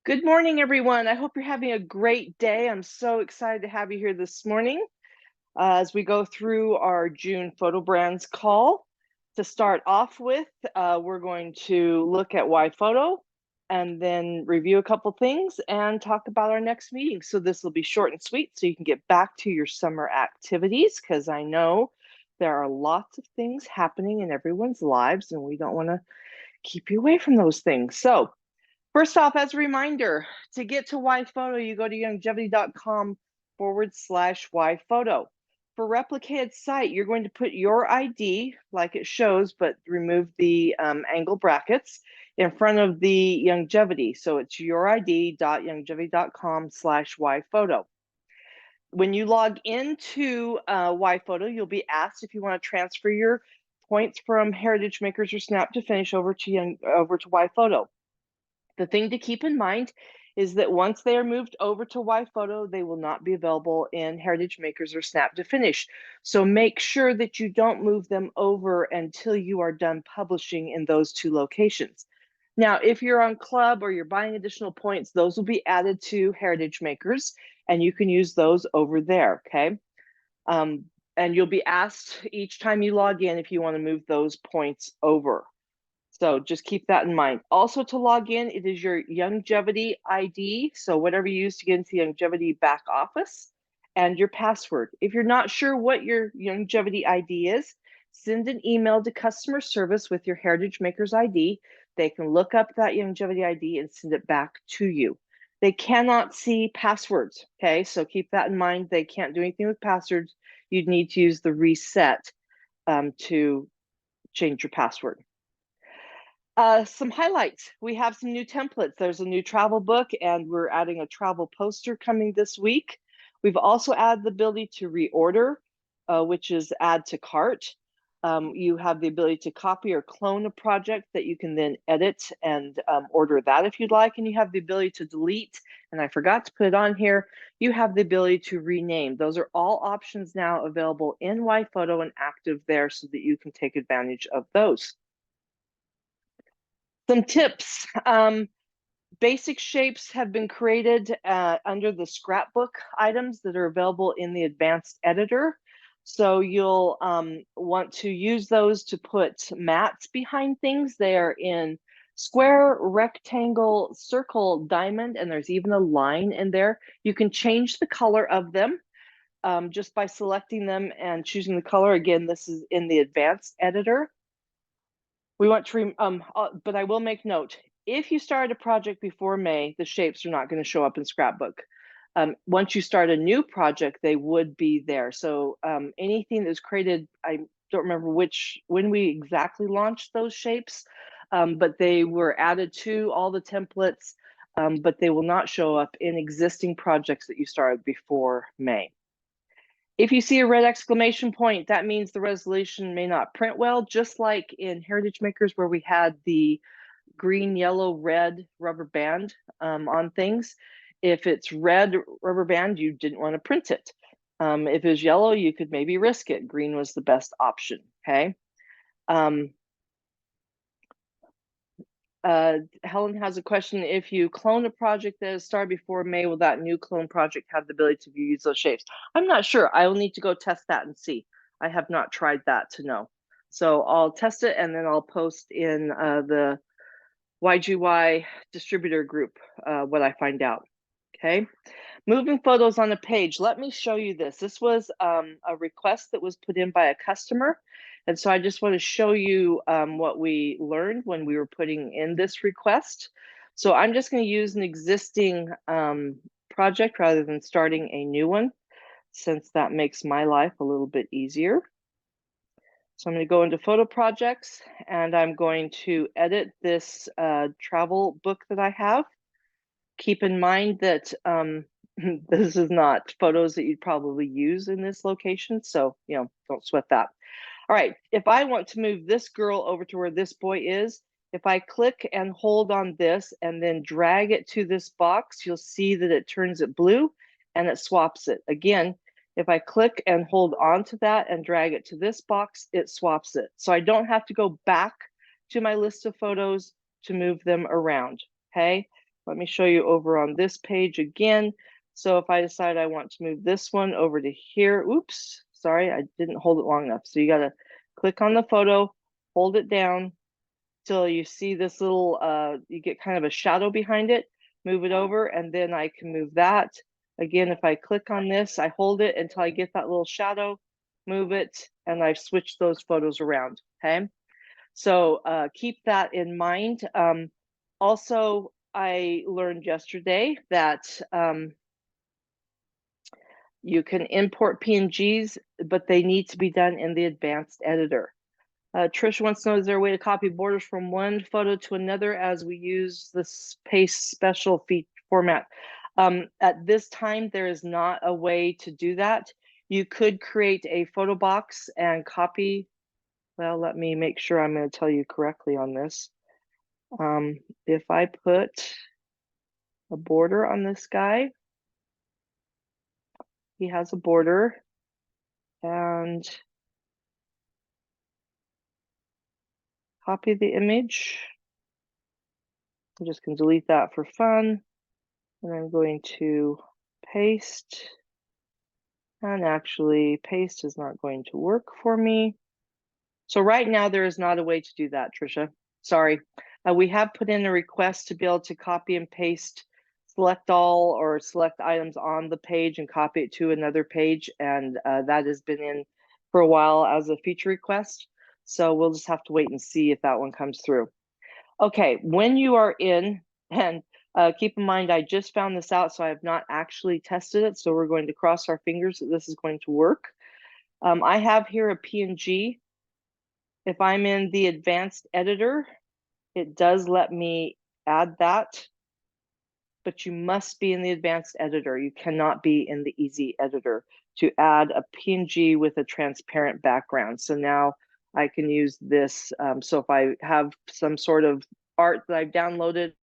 Good morning, everyone. I hope you're having a great day. I'm so excited to have you here this morning as we go through our June photo brands call. To start off with, we're going to look at YPhoto and then review a couple things and talk about our next meeting. So this will be short and sweet so you can get back to your summer activities, because I know there are lots of things happening in everyone's lives and we don't want to keep you away from those things. So first off, as a reminder, to get to YPhoto, you go to youngevity.com/YPhoto. For replicated site, you're going to put your ID like it shows, but remove the angle brackets in front of the Youngevity. So it's yourid.youngevity.com/YPhoto. When you log into YPhoto, you'll be asked if you want to transfer your points from Heritage Makers or Snap to Finish over to YPhoto. The thing to keep in mind is that once they are moved over to YPhoto, they will not be available in Heritage Makers or Snap to Finish. So make sure that you don't move them over until you are done publishing in those two locations. Now, if you're on Club or you're buying additional points, those will be added to Heritage Makers and you can use those over there, okay? And you'll be asked each time you log in if you want to move those points over. So just keep that in mind. Also, to log in, it is your Youngevity ID. So whatever you use to get into the Youngevity back office, and your password. If you're not sure what your Youngevity ID is, send an email to customer service with your Heritage Makers ID. They can look up that Youngevity ID and send it back to you. They cannot see passwords, okay? So keep that in mind. They can't do anything with passwords. You'd need to use the reset to change your password. Some highlights. We have some new templates. There's a new travel book, and we're adding a travel poster coming this week. We've also added the ability to reorder, which is add to cart. You have the ability to copy or clone a project that you can then edit and order that if you'd like. And you have the ability to delete, and I forgot to put it on here, you have the ability to rename. Those are all options now available in YPhoto and active there so that you can take advantage of those. Some tips. Basic shapes have been created under the scrapbook items that are available in the advanced editor. So you'll want to use those to put mats behind things. They are in square, rectangle, circle, diamond, and there's even a line in there. You can change the color of them just by selecting them and choosing the color. Again, this is in the advanced editor. We want to, but I will make note, if you start a project before May, the shapes are not going to show up in Scrapbook. Once you start a new project, they would be there. So anything that's created, I don't remember when we exactly launched those shapes, but they were added to all the templates, but they will not show up in existing projects that you started before May. If you see a red exclamation point, that means the resolution may not print well, just like in Heritage Makers where we had the green, yellow, red rubber band on things. If it's red rubber band, you didn't want to print it. If it was yellow, you could maybe risk it. Green was the best option, okay? Helen has a question. If you clone a project that has started before May, will that new clone project have the ability to use those shapes? I'm not sure. I will need to go test that and see. I have not tried that to know. So I'll test it and then I'll post in the YGY distributor group what I find out. Okay. Moving photos on a page. Let me show you this. This was a request that was put in by a customer. And so I just want to show you what we learned when we were putting in this request. So I'm just going to use an existing project rather than starting a new one, since that makes my life a little bit easier. So I'm going to go into photo projects and I'm going to edit this travel book that I have. Keep in mind that this is not photos that you'd probably use in this location. So, don't sweat that. All right, if I want to move this girl over to where this boy is, if I click and hold on this and then drag it to this box, you'll see that it turns it blue and it swaps it. Again, if I click and hold on to that and drag it to this box, it swaps it. So I don't have to go back to my list of photos to move them around, okay? let me show you over on this page again. So if I decide I want to move this one over to here, oops, sorry, I didn't hold it long enough. So you got to click on the photo, hold it down till you see this little, you get kind of a shadow behind it, move it over, and then I can move that. Again, if I click on this, I hold it until I get that little shadow, move it, and I've switched those photos around, okay? So keep that in mind. Also, I learned yesterday that you can import PNGs, but they need to be done in the advanced editor. Trish wants to know, is there a way to copy borders from one photo to another as we use the paste special format? At this time, there is not a way to do that. You could create a photo box and copy. Well, let me make sure I'm going to tell you correctly on this. If I put a border on this guy, he has a border, and copy the image. I'm just going to delete that for fun. And I'm going to paste. And actually, paste is not going to work for me. So right now, there is not a way to do that, Trisha. Sorry. We have put in a request to be able to copy and paste, select all or select items on the page and copy it to another page. And that has been in for a while as a feature request. So we'll just have to wait and see if that one comes through. Okay, when you are in, and keep in mind, I just found this out, so I have not actually tested it. So we're going to cross our fingers that this is going to work. I have here a PNG. If I'm in the advanced editor, it does let me add that, but you must be in the advanced editor. You cannot be in the easy editor to add a PNG with a transparent background. So now I can use this. So if I have some sort of art that I've downloaded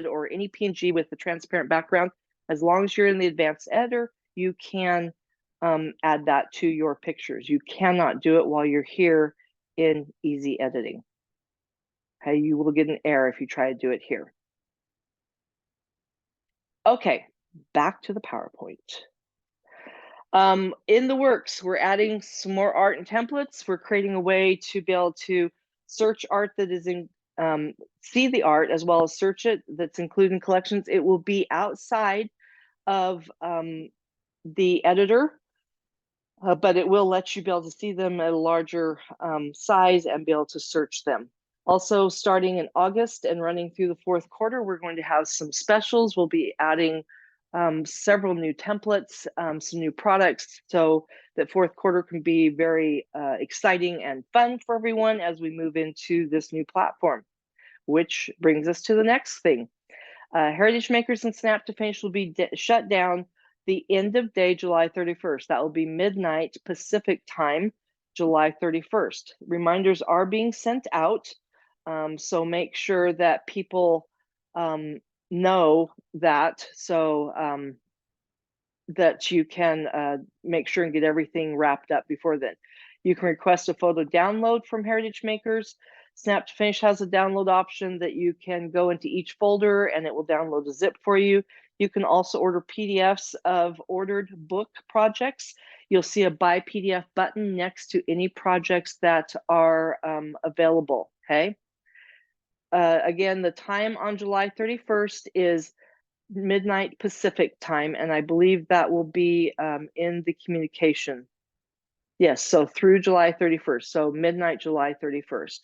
or any PNG with a transparent background, as long as you're in the advanced editor, you can add that to your pictures. You cannot do it while you're here in easy editing. Okay, you will get an error if you try to do it here. Okay, back to the PowerPoint. In the works, we're adding some more art and templates. We're creating a way to be able to search art that is in, see the art as well as search it that's included in collections. It will be outside of the editor, but it will let you be able to see them at a larger size and be able to search them. Also, starting in August and running through the fourth quarter, we're going to have some specials. We'll be adding several new templates, some new products, so that fourth quarter can be very exciting and fun for everyone as we move into this new platform, which brings us to the next thing. Heritage Makers and Snap to Finish will be shut down the end of day, July 31st. That will be midnight Pacific time, July 31st. Reminders are being sent out. So make sure that people know that, so that you can make sure and get everything wrapped up before then. You can request a photo download from Heritage Makers. Snap to Finish has a download option that you can go into each folder and it will download a zip for you. You can also order PDFs of ordered book projects. You'll see a buy PDF button next to any projects that are available, okay? Again, the time on July 31st is midnight Pacific time, and I believe that will be in the communication. Yes, so through July 31st, so midnight July 31st.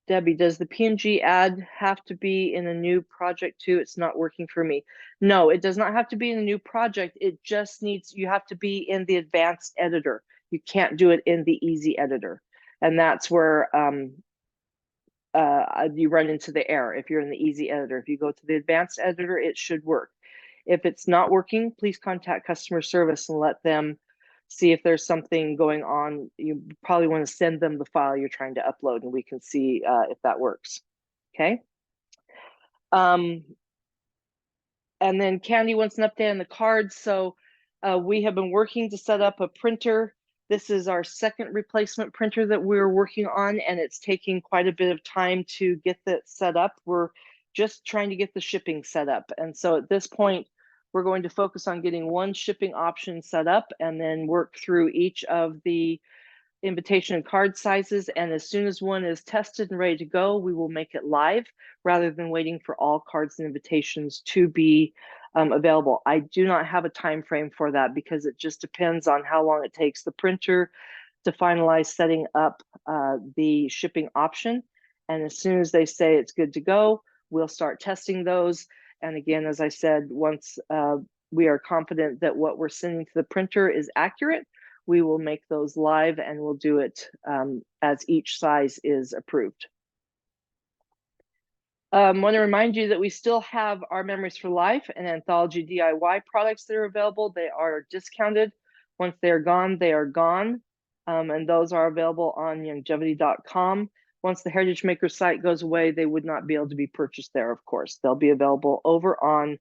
Debbie, does the PNG ad have to be in a new project too? It's not working for me. No, it does not have to be in a new project. It just needs, you have to be in the advanced editor. You can't do it in the easy editor. And that's where you run into the error if you're in the easy editor. If you go to the advanced editor, it should work. If it's not working, please contact customer service and let them see if there's something going on. You probably want to send them the file you're trying to upload and we can see if that works. Okay. And then Candy wants an update on the cards. So we have been working to set up a printer This is our second replacement printer that we're working on, and it's taking quite a bit of time to get that set up. We're just trying to get the shipping set up. And so at this point, we're going to focus on getting one shipping option set up and then work through each of the invitation and card sizes. And as soon as one is tested and ready to go, we will make it live rather than waiting for all cards and invitations to be available. I do not have a time frame for that because it just depends on how long it takes the printer to finalize setting up the shipping option. And as soon as they say it's good to go, we'll start testing those. And again, as I said, once we are confident that what we're sending to the printer is accurate, we will make those live and we'll do it as each size is approved. Want to remind you that we still have our Memories for Life and Anthology DIY products that are available. They are discounted. Once they're gone, they are gone. And those are available on Youngevity.com. Once the Heritage Maker site goes away, they would not be able to be purchased there, of course. They'll be available over on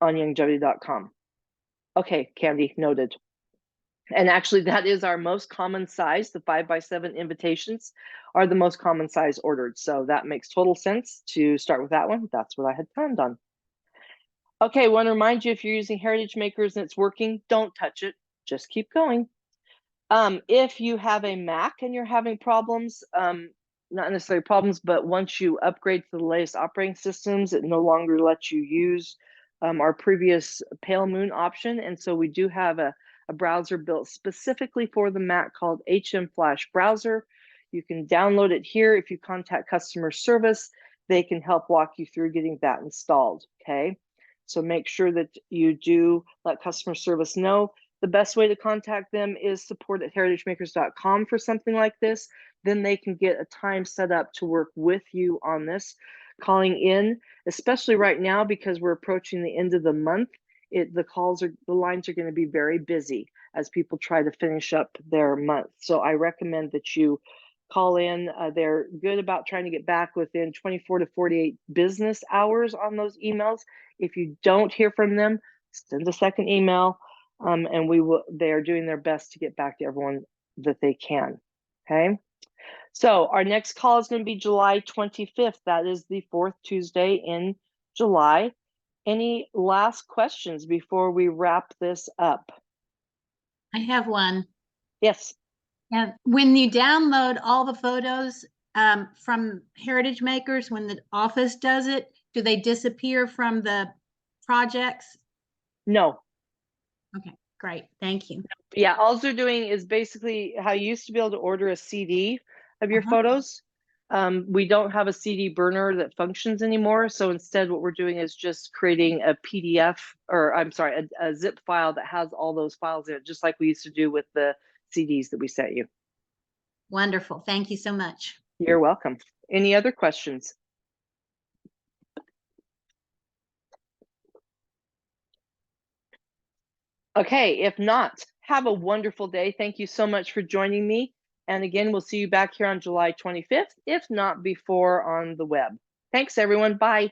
Youngevity.com. Okay, Candy, noted. And actually, that is our most common size. The 5x7 invitations are the most common size ordered. So that makes total sense to start with that one. That's what I had planned on. Okay, I want to remind you, if you're using Heritage Makers and it's working, don't touch it. Just keep going. If you have a Mac and you're having problems, not necessarily problems, but once you upgrade to the latest operating systems, it no longer lets you use our previous Pale Moon option. And so we do have a browser built specifically for the Mac called HM Flash Browser. You can download it here. If you contact customer service, they can help walk you through getting that installed, okay? So make sure that you do let customer service know. The best way to contact them is support@heritagemakers.com for something like this. Then they can get a time set up to work with you on this. Calling in, especially right now because we're approaching the end of the month, the lines are going to be very busy as people try to finish up their month. So I recommend that you call in. They're good about trying to get back within 24 to 48 business hours on those emails. If you don't hear from them, send a second email. And they are doing their best to get back to everyone that they can. Okay. So our next call is going to be July 25th. That is the fourth Tuesday in July. Any last questions before we wrap this up? I have one. Yes. And when you download all the photos from Heritage Makers, when the office does it, do they disappear from the projects? No. Okay, great. Thank you. Yeah, all they're doing is basically how you used to be able to order a CD of your photos. We don't have a CD burner that functions anymore. So instead, what we're doing is just creating a PDF, or I'm sorry, a zip file that has all those files in it, just like we used to do with the CDs that we sent you. Wonderful. Thank you so much. You're welcome. Any other questions? Okay, if not, have a wonderful day. Thank you so much for joining me. And again, we'll see you back here on July 25th, if not before on the web. Thanks, everyone. Bye.